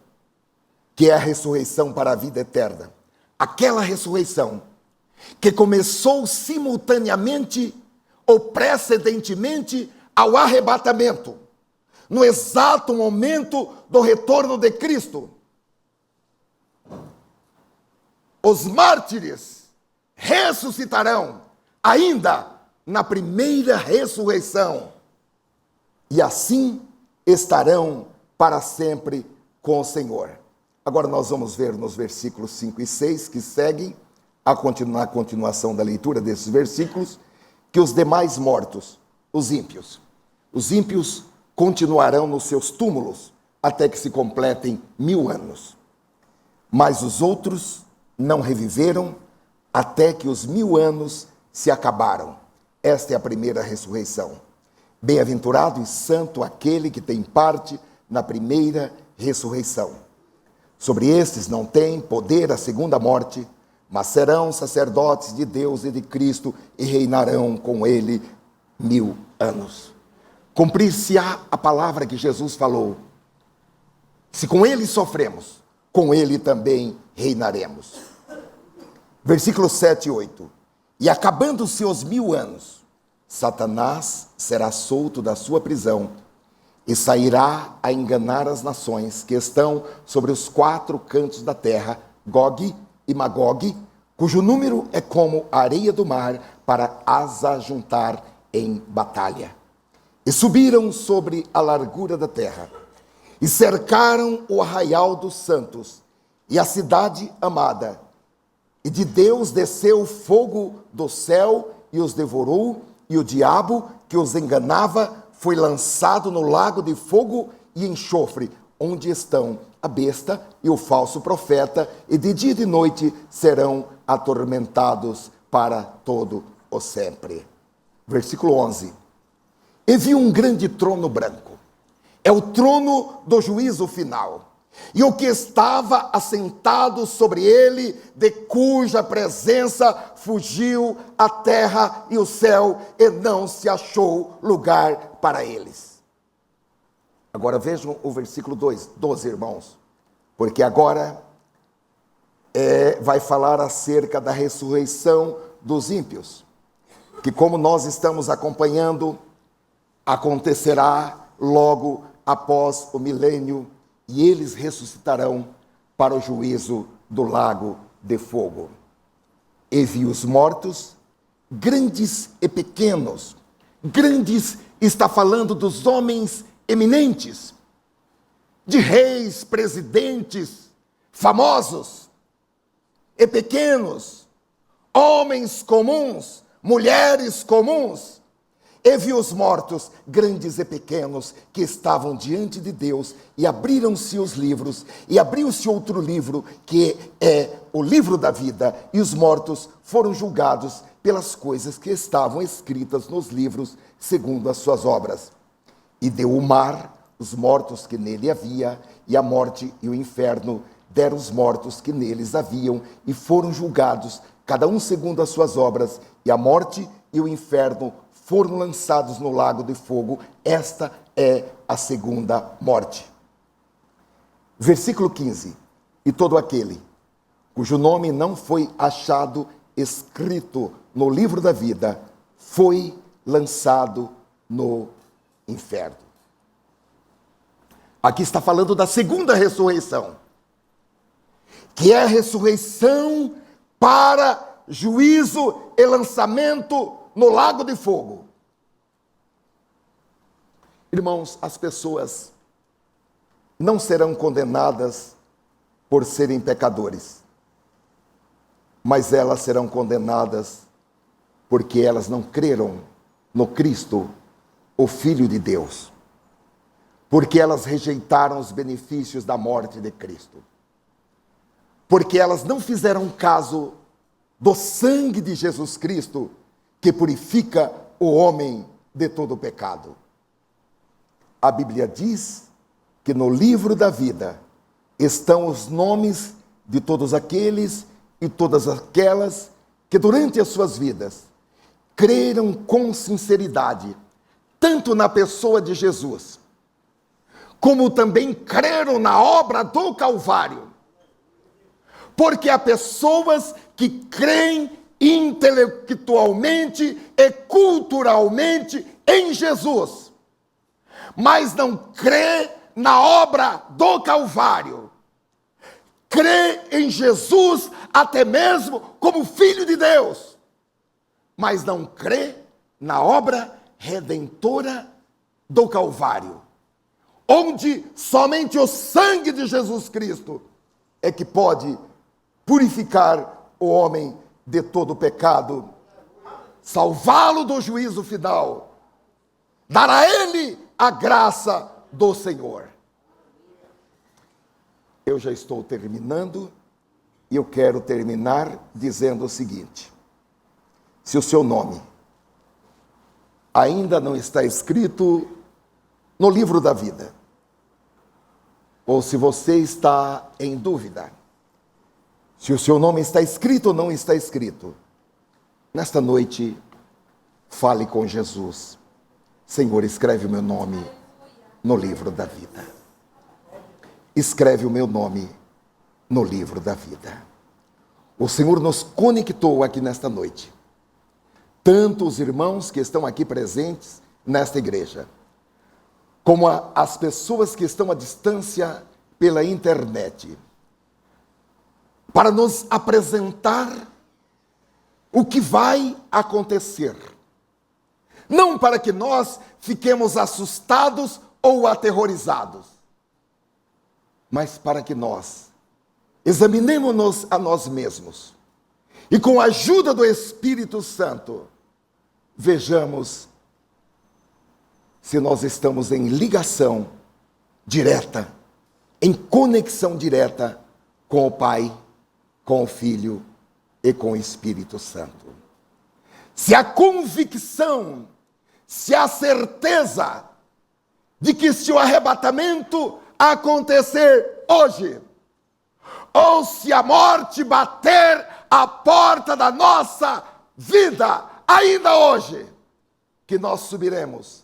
que é a ressurreição para a vida eterna. Aquela ressurreição que começou simultaneamente ou precedentemente ao arrebatamento, no exato momento do retorno de Cristo. Os mártires ressuscitarão ainda na primeira ressurreição e assim estarão para sempre com o Senhor. Agora nós vamos ver nos versículos 5 e 6 que seguem, a continuação da leitura desses versículos, que os demais mortos, os ímpios continuarão nos seus túmulos até que se completem 1000 anos. Mas os outros não reviveram até que os 1000 anos se acabaram. Esta é a primeira ressurreição. Bem-aventurado e santo aquele que tem parte na primeira ressurreição. Sobre estes não tem poder a segunda morte, mas serão sacerdotes de Deus e de Cristo e reinarão com ele 1000 anos. Cumprir-se-á a palavra que Jesus falou. Se com ele sofremos, com ele também reinaremos. Versículos 7 e 8. E acabando-se os 1000 anos, Satanás será solto da sua prisão e sairá a enganar as nações que estão sobre os 4 cantos da terra, Gog e Magog, cujo número é como a areia do mar, para as ajuntar em batalha. E subiram sobre a largura da terra, e cercaram o arraial dos santos, e a cidade amada. E de Deus desceu fogo do céu, e os devorou, e o diabo que os enganava foi lançado no lago de fogo e enxofre, onde estão a besta e o falso profeta, e de dia e de noite serão atormentados para todo o sempre. Versículo 11. E vi um grande trono branco. É o trono do juízo final. E o que estava assentado sobre ele, de cuja presença fugiu a terra e o céu, e não se achou lugar para eles. Agora vejam o versículo 12, irmãos, porque agora vai falar acerca da ressurreição dos ímpios, que, como nós estamos acompanhando, acontecerá logo após o milênio, e eles ressuscitarão para o juízo do lago de fogo. E vi os mortos, grandes e pequenos. Grandes está falando dos homens eminentes, de reis, presidentes, famosos, e pequenos, homens comuns, mulheres comuns. E vi os mortos, grandes e pequenos, que estavam diante de Deus, e abriram-se os livros, e abriu-se outro livro, que é o livro da vida, e os mortos foram julgados pelas coisas que estavam escritas nos livros, segundo as suas obras. E deu o mar os mortos que nele havia, e a morte e o inferno deram os mortos que neles haviam, e foram julgados, cada um segundo as suas obras, e a morte e o inferno foram lançados no lago de fogo. Esta é a segunda morte. Versículo 15. E todo aquele cujo nome não foi achado escrito no livro da vida foi lançado no inferno. Aqui está falando da segunda ressurreição, que é a ressurreição para juízo e lançamento no lago de fogo. Irmãos, as pessoas não serão condenadas por serem pecadores, mas elas serão condenadas porque elas não creram no Cristo, o Filho de Deus. porque elas rejeitaram os benefícios da morte de Cristo. Porque elas não fizeram caso do sangue de Jesus Cristo, que purifica o homem de todo o pecado. A Bíblia diz que no livro da vida estão os nomes de todos aqueles e todas aquelas que durante as suas vidas creram com sinceridade, tanto na pessoa de Jesus, como também creram na obra do Calvário. Porque há pessoas que creem intelectualmente e culturalmente em Jesus, mas não crê na obra do Calvário. Crê em Jesus até mesmo como Filho de Deus, mas não crê na obra redentora do Calvário, onde somente o sangue de Jesus Cristo é que pode purificar o homem de todo o pecado, salvá-lo do juízo final, dar a ele a graça do Senhor. Eu já estou terminando e eu quero terminar dizendo o seguinte: se o seu nome ainda não está escrito no livro da vida, ou se você está em dúvida se o seu nome está escrito ou não está escrito, nesta noite, fale com Jesus. Senhor, escreve o meu nome no livro da vida. Escreve o meu nome no livro da vida. O Senhor nos conectou aqui nesta noite. Tanto os irmãos que estão aqui presentes nesta igreja, como as pessoas que estão à distância pela internet, para nos apresentar o que vai acontecer. Não para que nós fiquemos assustados ou aterrorizados, mas para que nós examinemos-nos a nós mesmos e, com a ajuda do Espírito Santo, vejamos se nós estamos em ligação direta, em conexão direta com o Pai, com o Filho e com o Espírito Santo. Se a convicção, se a certeza de que se o arrebatamento acontecer hoje, ou se a morte bater à porta da nossa vida ainda hoje, que nós subiremos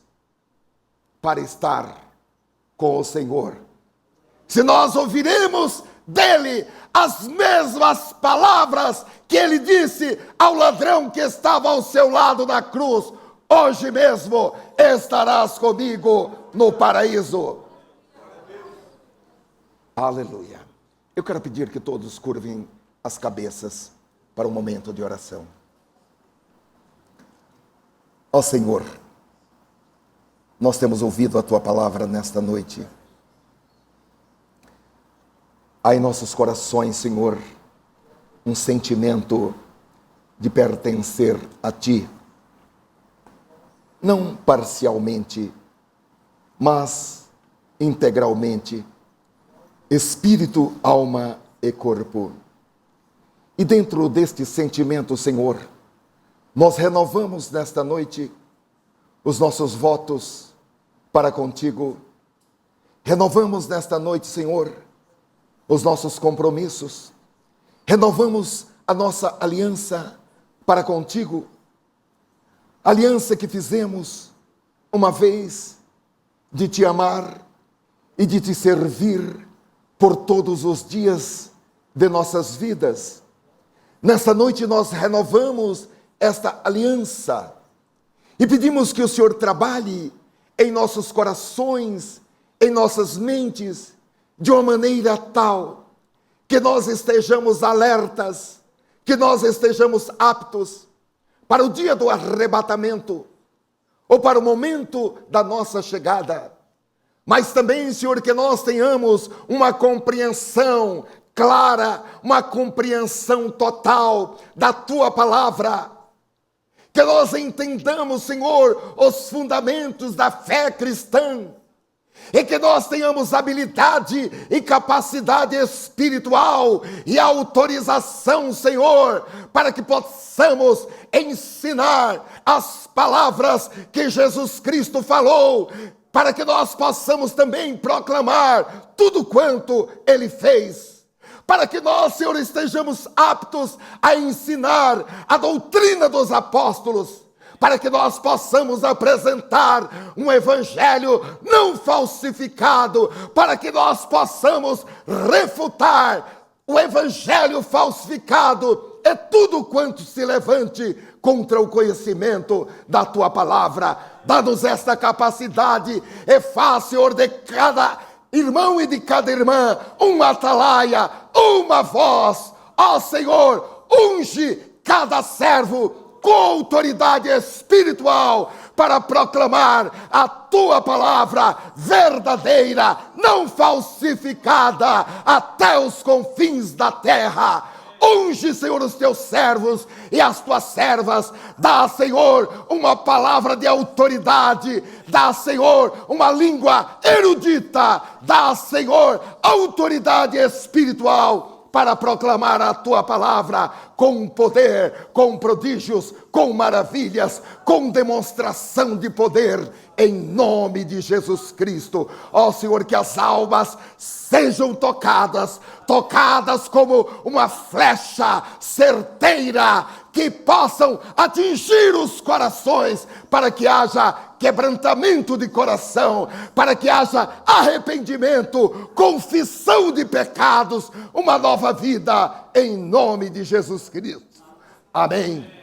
para estar com o Senhor. Se nós ouviremos dele as mesmas palavras que ele disse ao ladrão que estava ao seu lado na cruz: hoje mesmo estarás comigo no paraíso. Aleluia. Eu quero pedir que todos curvem as cabeças para um momento de oração. Ó Senhor, nós temos ouvido a tua palavra nesta noite. Há em nossos corações, Senhor, um sentimento de pertencer a Ti. Não parcialmente, mas integralmente, espírito, alma e corpo. E dentro deste sentimento, Senhor, nós renovamos nesta noite os nossos votos para contigo. Renovamos nesta noite, Senhor, os nossos compromissos, renovamos a nossa aliança para contigo, aliança que fizemos uma vez de te amar e de te servir por todos os dias de nossas vidas. Nesta noite nós renovamos esta aliança e pedimos que o Senhor trabalhe em nossos corações, em nossas mentes, de uma maneira tal que nós estejamos alertas, que nós estejamos aptos para o dia do arrebatamento, ou para o momento da nossa chegada. Mas também, Senhor, que nós tenhamos uma compreensão clara, uma compreensão total da Tua palavra. Que nós entendamos, Senhor, os fundamentos da fé cristã. e que nós tenhamos habilidade e capacidade espiritual e autorização, Senhor, para que possamos ensinar as palavras que Jesus Cristo falou, para que nós possamos também proclamar tudo quanto Ele fez, para que nós, Senhor, estejamos aptos a ensinar a doutrina dos apóstolos, para que nós possamos apresentar um evangelho não falsificado, para que nós possamos refutar o evangelho falsificado e tudo quanto se levante contra o conhecimento da tua palavra. Dá-nos esta capacidade e faz, Senhor, de cada irmão e de cada irmã uma atalaia, uma voz. Ó Senhor, unge cada servo com autoridade espiritual para proclamar a tua palavra verdadeira, não falsificada, até os confins da terra. Unge, Senhor, os teus servos e as tuas servas. Dá, Senhor, uma palavra de autoridade. Dá, Senhor, uma língua erudita. Dá, Senhor, autoridade espiritual para proclamar a tua palavra com poder, com prodígios, com maravilhas, com demonstração de poder, em nome de Jesus Cristo. Ó Senhor, que as almas sejam tocadas como uma flecha certeira, que possam atingir os corações, para que haja quebrantamento de coração, para que haja arrependimento, confissão de pecados, uma nova vida, em nome de Jesus Cristo. Amém.